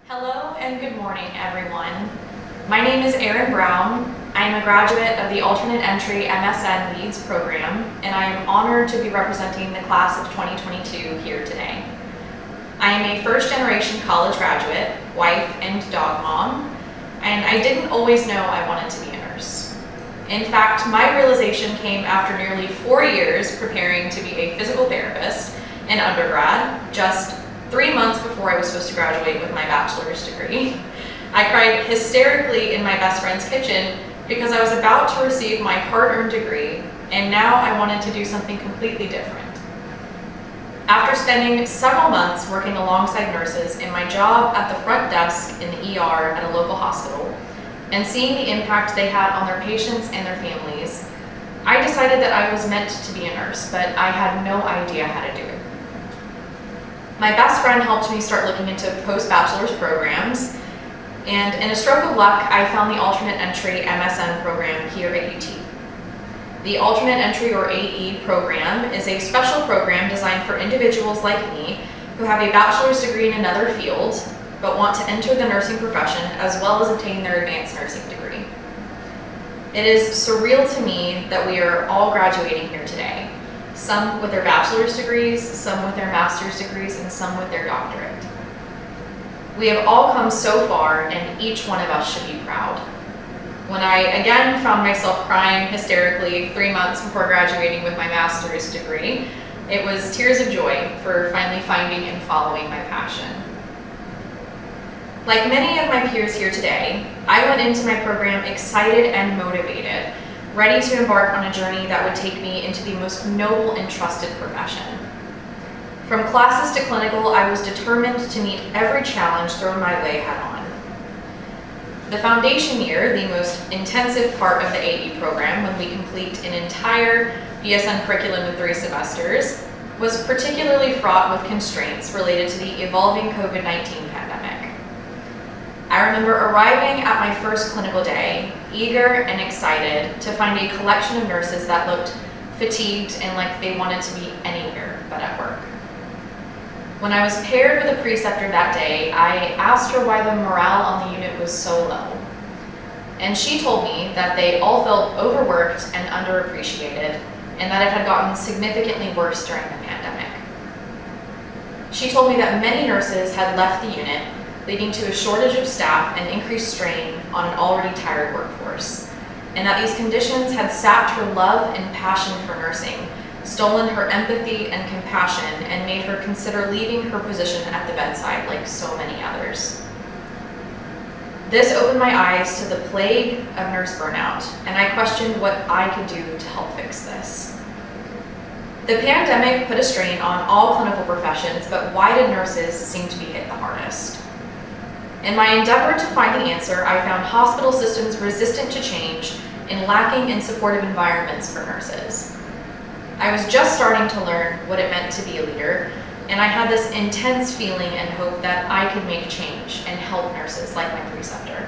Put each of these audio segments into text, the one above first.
Hello and good morning, everyone. My name is Aryn Brown. I am a graduate of the Alternate Entry MSN Leads program, and I am honored to be representing the class of 2022 here today. I am a first-generation college graduate, wife, and dog mom, and I didn't always know I wanted to be a nurse. In fact, my realization came after nearly 4 years preparing to be a physical therapist in undergrad, just 3 months before I was supposed to graduate with my bachelor's degree. I cried hysterically in my best friend's kitchen because I was about to receive my hard-earned degree, and now I wanted to do something completely different. After spending several months working alongside nurses in my job at the front desk in the ER at a local hospital, and seeing the impact they had on their patients and their families, I decided that I was meant to be a nurse, but I had no idea how to do it. My best friend helped me start looking into post-bachelor's programs, and in a stroke of luck, I found the Alternate Entry MSN program here at UT. The Alternate Entry, or AE program, is a special program designed for individuals like me who have a bachelor's degree in another field, but want to enter the nursing profession as well as obtain their advanced nursing degree. It is surreal to me that we are all graduating here today. Some with their bachelor's degrees, some with their master's degrees, and some with their doctorate. We have all come so far, and each one of us should be proud. When I again found myself crying hysterically 3 months before graduating with my master's degree, it was tears of joy for finally finding and following my passion. Like many of my peers here today, I went into my program excited and motivated, ready to embark on a journey that would take me into the most noble and trusted profession. From classes to clinical, I was determined to meet every challenge thrown my way head on. The foundation year, the most intensive part of the AE program when we complete an entire BSN curriculum in 3 semesters, was particularly fraught with constraints related to the evolving COVID-19 pandemic. I remember arriving at my first clinical day, eager and excited to find a collection of nurses that looked fatigued and like they wanted to be anywhere but at work. When I was paired with a preceptor that day, I asked her why the morale on the unit was so low. And she told me that they all felt overworked and underappreciated, and that it had gotten significantly worse during the pandemic. She told me that many nurses had left the unit, leading to a shortage of staff and increased strain on an already tired workforce, and that these conditions had sapped her love and passion for nursing, stolen her empathy and compassion, and made her consider leaving her position at the bedside like so many others. This opened my eyes to the plague of nurse burnout, and I questioned what I could do to help fix this. The pandemic put a strain on all clinical professions, but why did nurses seem to be hit the hardest? In my endeavor to find the answer, I found hospital systems resistant to change and lacking in supportive environments for nurses. I was just starting to learn what it meant to be a leader, and I had this intense feeling and hope that I could make change and help nurses like my preceptor.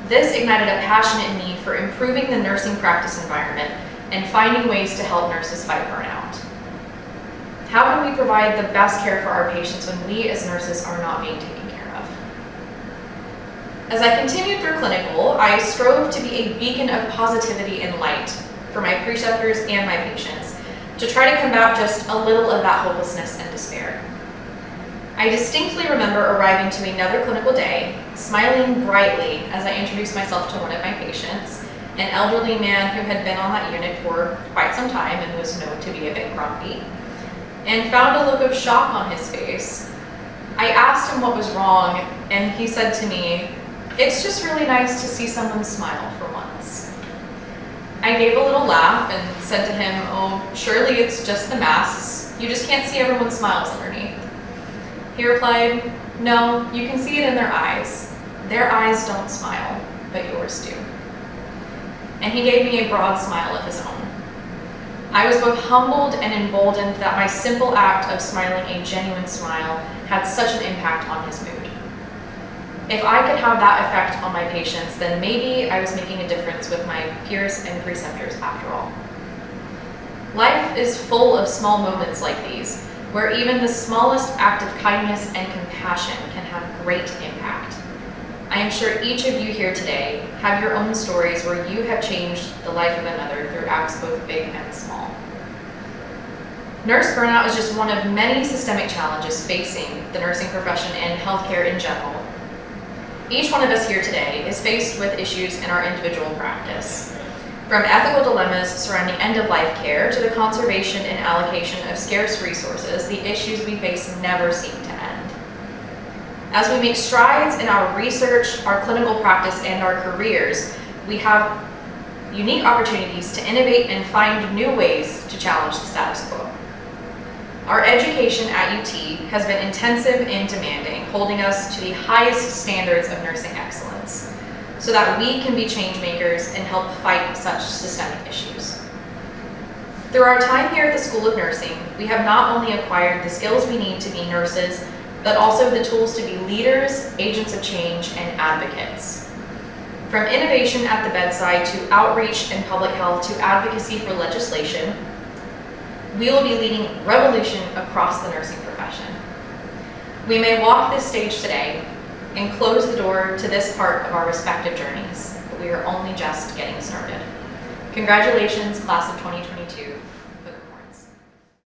This ignited a passion in me for improving the nursing practice environment and finding ways to help nurses fight burnout. How can we provide the best care for our patients when we as nurses are not being taken care of? As I continued through clinical, I strove to be a beacon of positivity and light for my preceptors and my patients, to try to combat just a little of that hopelessness and despair. I distinctly remember arriving to another clinical day, smiling brightly as I introduced myself to one of my patients, an elderly man who had been on that unit for quite some time and was known to be a bit grumpy, and found a look of shock on his face. I asked him what was wrong, and he said to me, "It's just really nice to see someone smile for once." I gave a little laugh and said to him, "Oh, surely it's just the masks. You just can't see everyone's smiles underneath." He replied, "No, you can see it in their eyes. Their eyes don't smile, but yours do." And he gave me a broad smile of his own. I was both humbled and emboldened that my simple act of smiling a genuine smile had such an impact on his mood. If I could have that effect on my patients, then maybe I was making a difference with my peers and preceptors after all. Life is full of small moments like these, where even the smallest act of kindness and compassion can have great impact. I am sure each of you here today have your own stories where you have changed the life of another through acts both big and small. Nurse burnout is just one of many systemic challenges facing the nursing profession and healthcare in general. Each one of us here today is faced with issues in our individual practice, from ethical dilemmas surrounding end-of-life care to the conservation and allocation of scarce resources. The issues we face never seem to end. As we make strides in our research, our clinical practice, and our careers, we have unique opportunities to innovate and find new ways to challenge the status quo. Our education at UT has been intensive and demanding, holding us to the highest standards of nursing excellence, so that we can be change makers and help fight such systemic issues. Through our time here at the School of Nursing, we have not only acquired the skills we need to be nurses, but also the tools to be leaders, agents of change, and advocates. From innovation at the bedside to outreach and public health to advocacy for legislation, we will be leading revolution across the nursing profession. We may walk this stage today and close the door to this part of our respective journeys, but we are only just getting started. Congratulations, class of 2022.